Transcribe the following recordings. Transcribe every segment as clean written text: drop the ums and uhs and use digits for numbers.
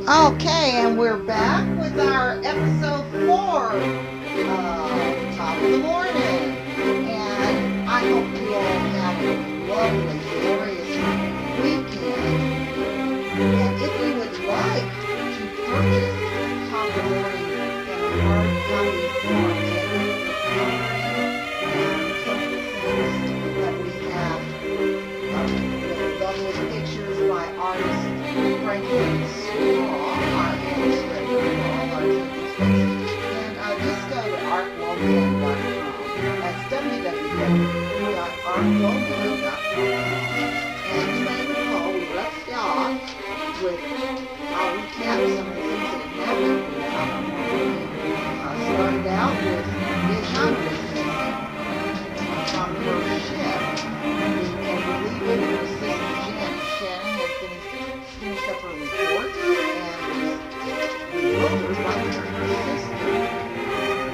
Okay, and we're back with our episode 4 of Top of the Morning. And I hope you all have a lovely, glorious weekend. And if you would like to purchase Top of the Morning in a hard copy form, and some of the things that we have with lovely pictures by artists Franklin Straw, our illustrator for all our children's books. And just go to artwoman.com. That's www.artwoman.com. And you may recall we left off with, I'll recap some of the things that happened. Started out with Vision from her ship, and believing her assistant Shannon has finished up her report, and bewildered by her sister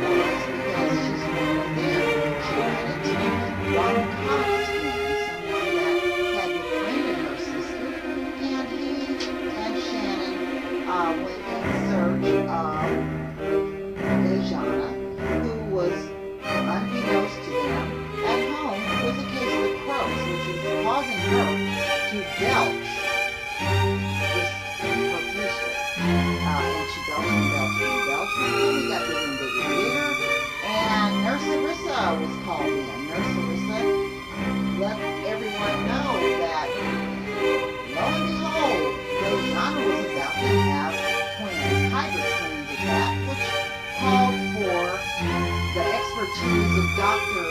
was because she's not there. She ran into one comic skin, someone that had befriended her sister, and he and Shannon went in search of Dejana, who was, unbeknownst to them, at home with a case of the crows, which was causing her to belch this profusely. And she belched and belched and belched until we got bigger and bigger and bigger. And Nurse Sarissa was called in. Nurse Sarissa let everyone know that, lo and behold, Dejana was about to have twins, hybrid twins at that, which called for the expertise of Dr.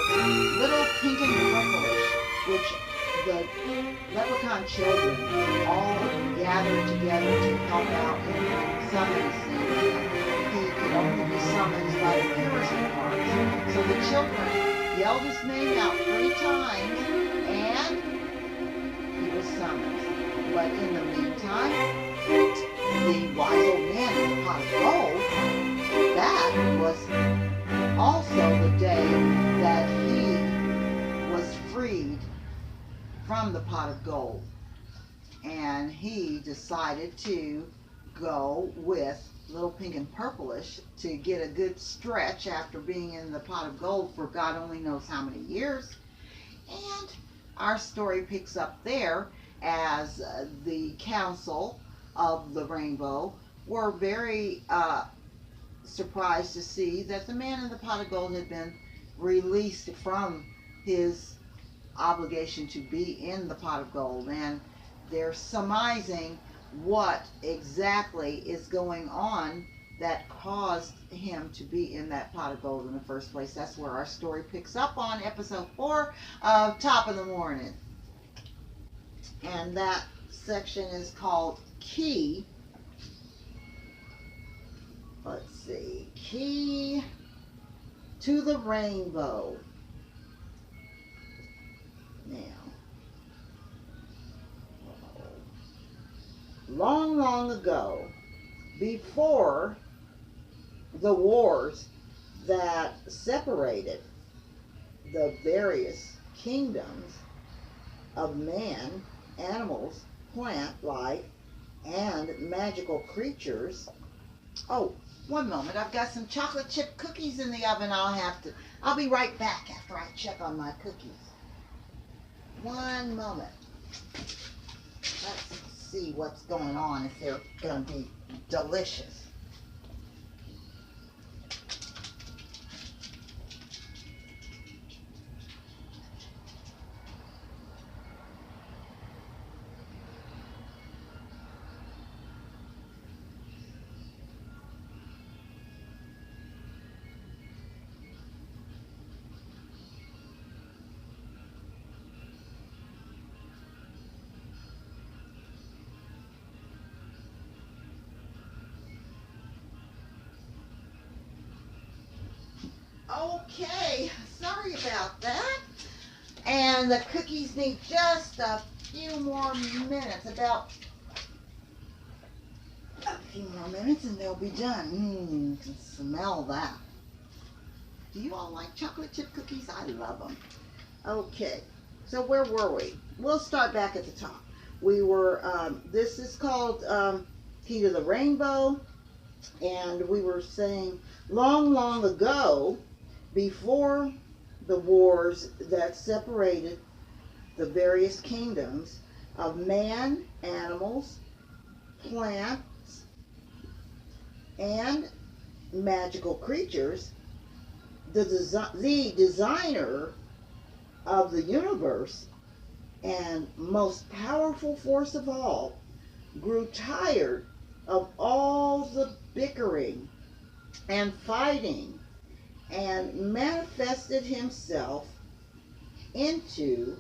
Little Pink and Purplish, which the leprechaun children all gathered together to help out in summoning things. He could only be summoned by the purest parts. So the children yelled his name out 3 times, and he was summoned. But in the meantime, the wise old man in the pot of gold, that was also the day that he was freed from the pot of gold. And he decided to go with Little Pink and Purplish to get a good stretch after being in the pot of gold for God only knows how many years. And our story picks up there as the council of the rainbow were very surprised to see that the man in the pot of gold had been released from his obligation to be in the pot of gold, and they're surmising what exactly is going on that caused him to be in that pot of gold in the first place. That's where our story picks up on episode 4 of Top of the Morning, and that section is called Key. Let's see, Key to the Rainbow. Now, long, long ago, before the wars that separated the various kingdoms of man, animals, plant life, and magical creatures. Oh, one moment. I've got some chocolate chip cookies in the oven. I'll be right back after I check on my cookies. One moment. Let's see what's going on, if they're going to be delicious. Okay, sorry about that. And the cookies need just a few more minutes, about a few more minutes, and they'll be done. Can smell that. Do you all like chocolate chip cookies? I love them. Okay, so where were we? We'll start back at the top. We were, this is called key to the rainbow. And we were saying long, long ago, before the wars that separated the various kingdoms of man, animals, plants, and magical creatures, the designer of the universe and most powerful force of all grew tired of all the bickering and fighting and manifested himself into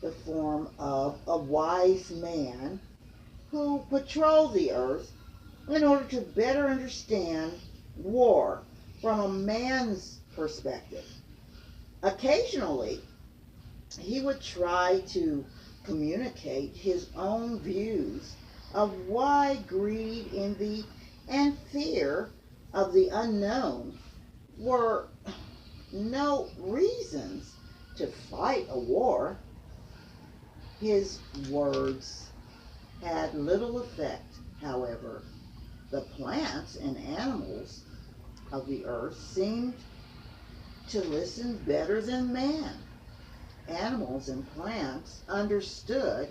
the form of a wise man who patrolled the earth in order to better understand war from a man's perspective. Occasionally, he would try to communicate his own views of why greed, envy, and fear of the unknown were no reasons to fight a war. His words had little effect, however. The plants and animals of the earth seemed to listen better than man. Animals and plants understood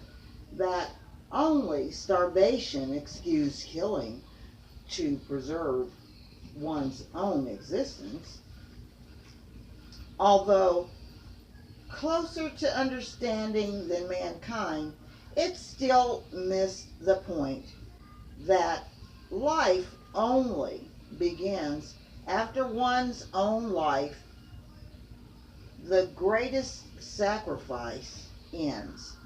that only starvation excused killing to preserve one's own existence. Although closer to understanding than mankind, it still missed the point that life only begins after one's own life. The greatest sacrifice ends.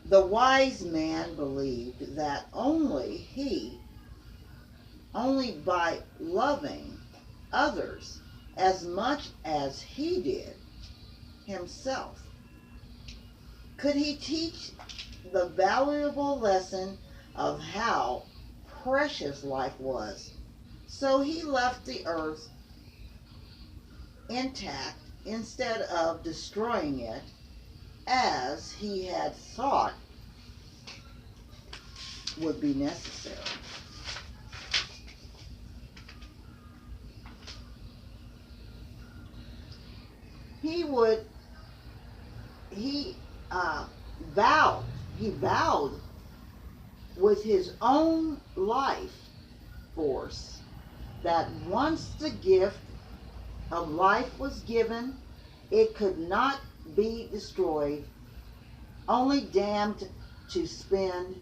The wise man believed that only by loving others as much as he did himself, could he teach the valuable lesson of how precious life was. So he left the earth intact instead of destroying it as he had thought would be necessary. He vowed with his own life force that once the gift of life was given, it could not be destroyed, only damned to spend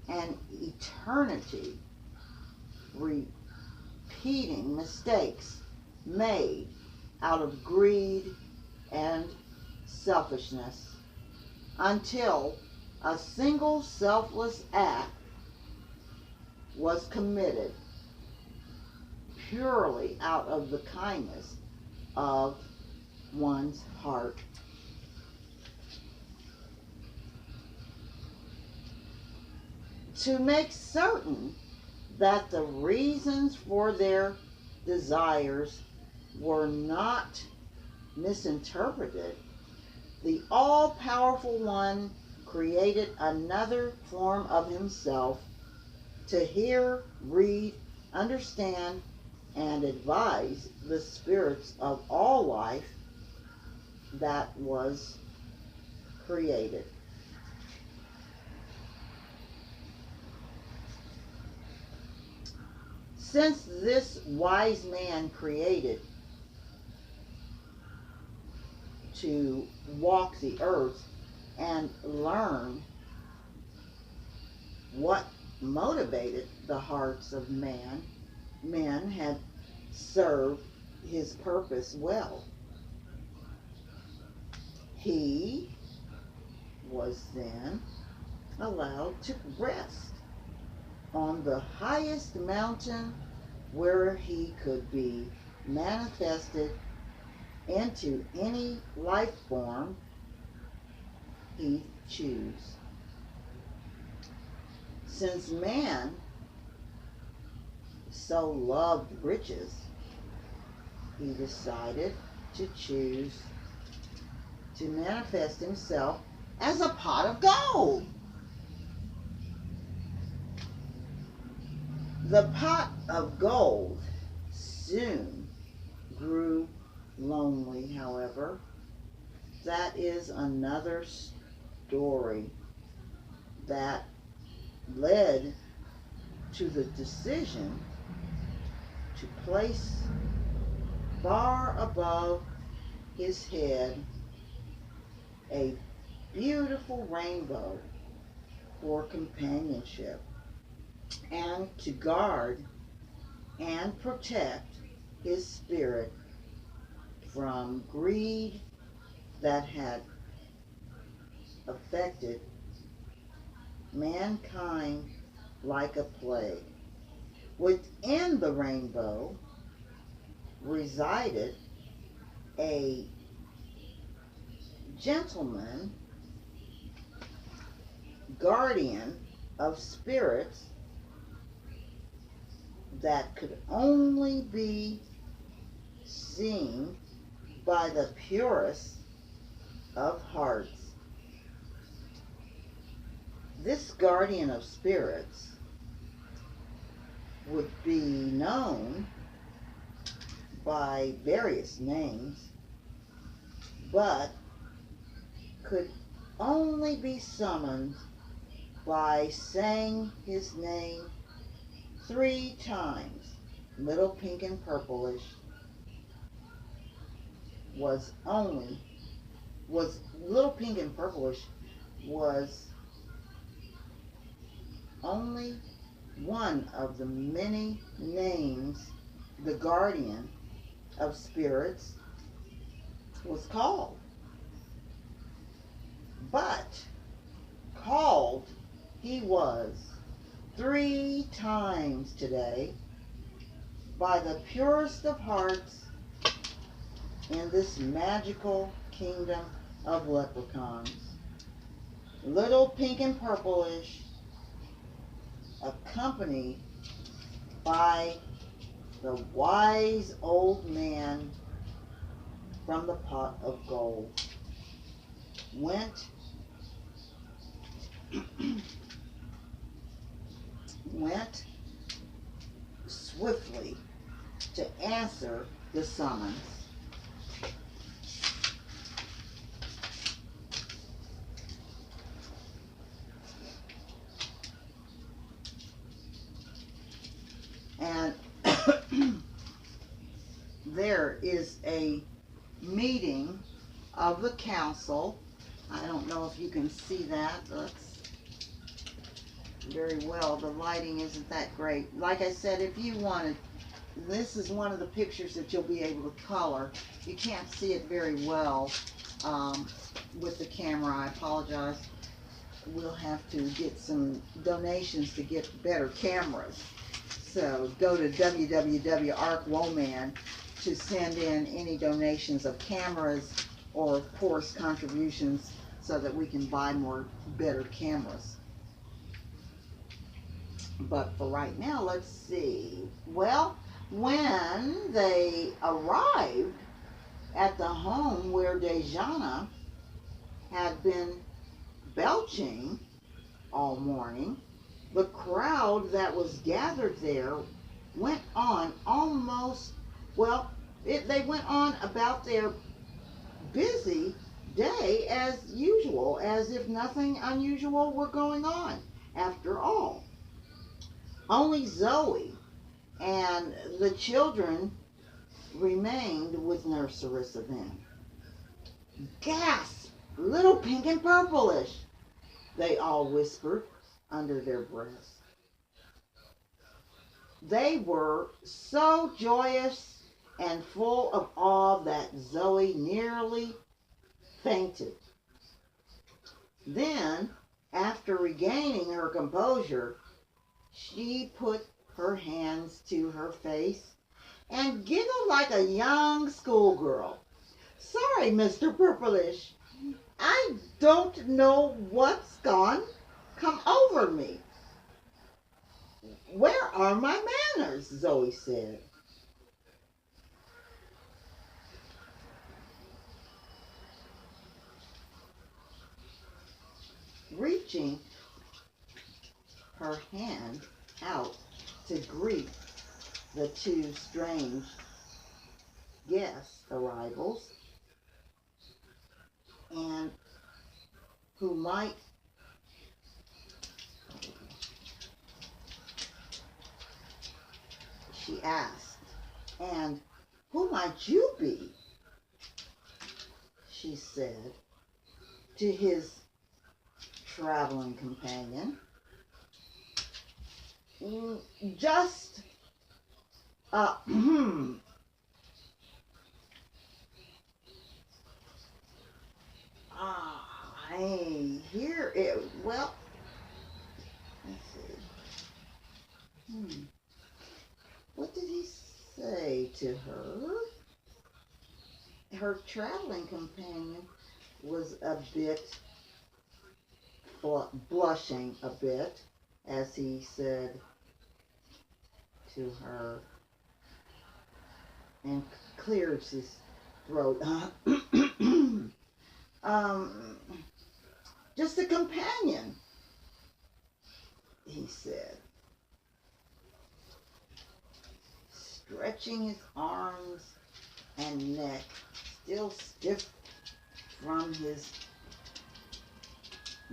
an eternity repeating mistakes made out of greed and selfishness until a single selfless act was committed purely out of the kindness of one's heart. To make certain that the reasons for their desires were not misinterpreted, the all-powerful one created another form of himself to hear, read, understand, and advise the spirits of all life that was created. Since this wise man created to walk the earth and learn what motivated the hearts of men had served his purpose well. He was then allowed to rest on the highest mountain where he could be manifested into any life form he choose. Since man so loved riches, he decided to choose to manifest himself as a pot of gold. The pot of gold soon grew lonely, however. That is another story that led to the decision to place far above his head a beautiful rainbow for companionship and to guard and protect his spirit from greed that had affected mankind like a plague. Within the rainbow resided a gentleman, guardian of spirits that could only be seen by the purest of hearts. This guardian of spirits would be known by various names, but could only be summoned by saying his name 3 times. Little Pink and Purplish Little Pink and Purplish was only one of the many names the guardian of spirits was called. But called he was 3 times today by the purest of hearts in this magical kingdom of leprechauns. Little Pink and Purplish, accompanied by the wise old man from the pot of gold, went swiftly to answer the summons. And there is a meeting of the council. I don't know if you can see that. That's very well. The lighting isn't that great. Like I said, if you wanted, this is one of the pictures that you'll be able to color. You can't see it very well with the camera. I apologize. We'll have to get some donations to get better cameras. So go to www.arcwoman to send in any donations of cameras or, of course, contributions so that we can buy more better cameras. But for right now, let's see. Well, when they arrived at the home where Dejana had been belching all morning, the crowd that was gathered there went on they went on about their busy day as usual, as if nothing unusual were going on after all. Only Zoe and the children remained with Nurse Sarissa then. Gasp! Little Pink and Purplish! They all whispered under their breaths. They were so joyous and full of awe that Zoe nearly fainted. Then, after regaining her composure, she put her hands to her face and giggled like a young schoolgirl. Sorry, Mr. Purplish. I don't know what's come over me. Where are my manners? Zoe said. reaching her hand out to greet the two strange guest arrivals, and who might she asked, and who might you be? She said to his traveling companion. Just I hear it. Well, let's see. What did he say to her? Her traveling companion was a bit blushing a bit as he said to her and clears his throat. Just a companion, he said, stretching his arms and neck, still stiff from his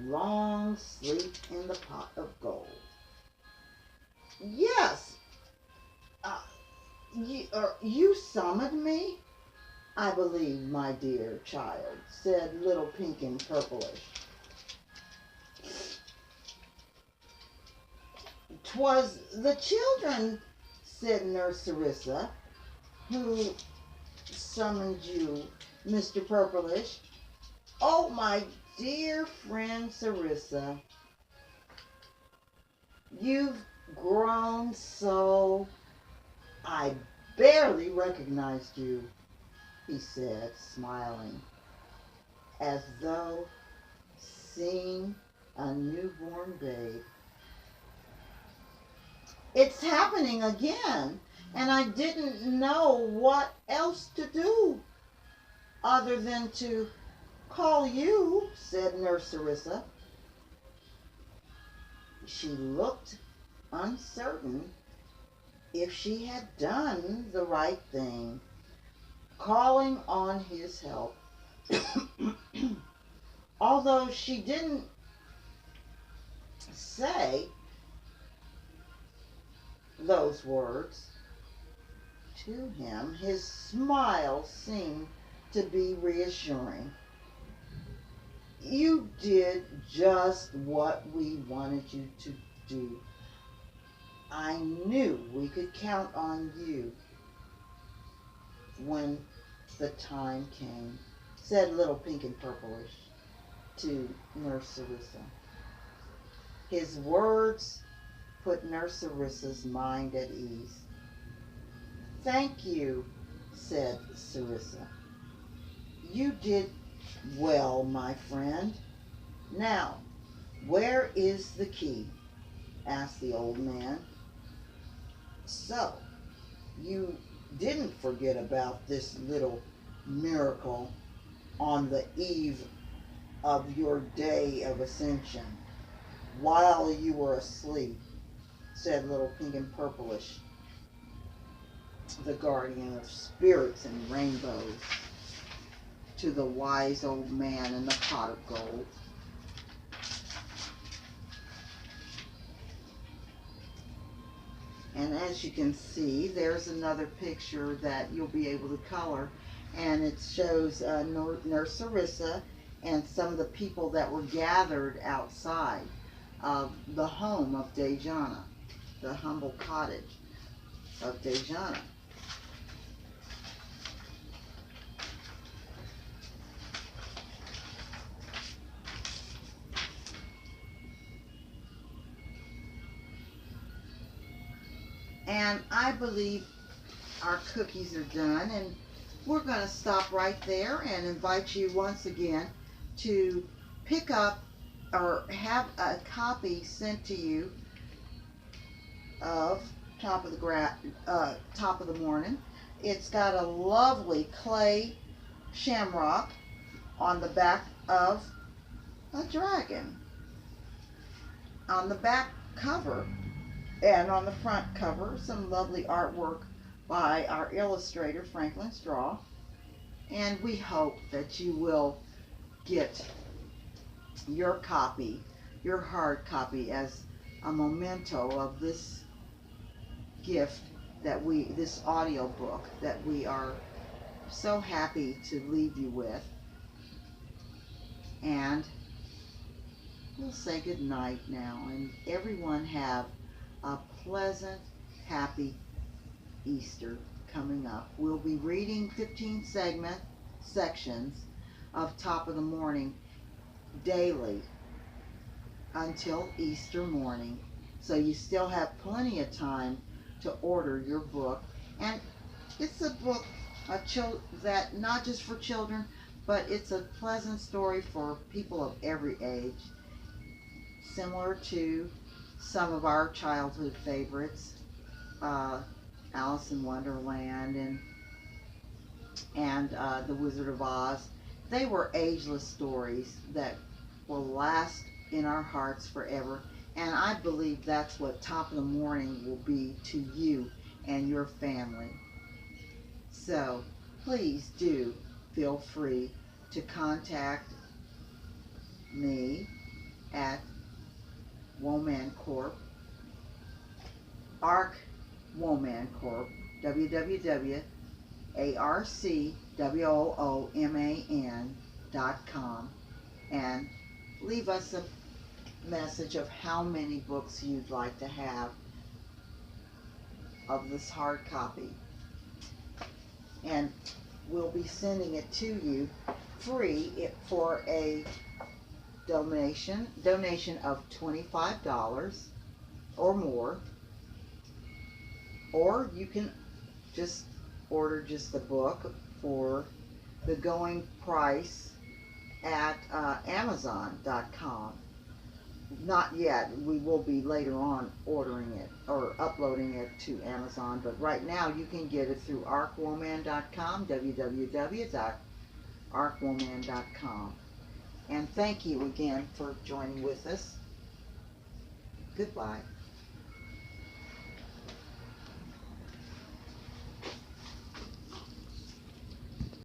long sleep in the pot of gold. Yes, you summoned me, I believe, my dear child, said Little Pink and Purplish. 'Twas the children, said Nurse Sarissa, who summoned you, Mr. Purplish. Oh, my dear friend Sarissa, you've grown so I barely recognized you, he said, smiling, as though seeing a newborn babe. It's happening again, and I didn't know what else to do other than to call you, said Nurse Sarissa. She looked uncertain if she had done the right thing, calling on his help. Although she didn't say those words to him, his smile seemed to be reassuring. You did just what we wanted you to do. I knew we could count on you when the time came, said Little Pink and Purplish to Nurse Sarissa. His words put Nurse Sarissa's mind at ease. Thank you, said Sarissa. You did well, my friend. Now, where is the key? Asked the old man. So, you didn't forget about this little miracle on the eve of your day of ascension while you were asleep, said Little Pink and Purplish, the guardian of spirits and rainbows, to the wise old man in the pot of gold. And as you can see, there's another picture that you'll be able to color, and it shows Nurse Sarissa and some of the people that were gathered outside of the home of Dejana, the humble cottage of Dejana. And I believe our cookies are done, and we're going to stop right there and invite you once again to pick up or have a copy sent to you of Top of the Morning. It's got a lovely clay shamrock on the back of a dragon. on the back cover and on the front cover, some lovely artwork by our illustrator, Franklin Straw. And we hope that you will get your copy, your hard copy, as a memento of this gift this audio book that we are so happy to leave you with. And we'll say good night now, and everyone have a pleasant, happy Easter coming up. We'll be reading 15 sections of Top of the Morning daily until Easter morning. So you still have plenty of time to order your book. And it's a book that not just for children, but it's a pleasant story for people of every age. Similar to some of our childhood favorites, Alice in Wonderland and The Wizard of Oz. They were ageless stories that will last in our hearts forever. And I believe that's what Top of the Morning will be to you and your family. So please do feel free to contact me at Woman Corp, ARC Woman Corp, www.arcwooman.com, and leave us a message of how many books you'd like to have of this hard copy. And we'll be sending it to you free for a donation of $25 or more. Or you can just order just the book for the going price at Amazon.com. Not yet. We will be later on ordering it or uploading it to Amazon, but right now you can get it through arcwoman.com, www.arcwoman.com. And thank you again for joining with us. Goodbye.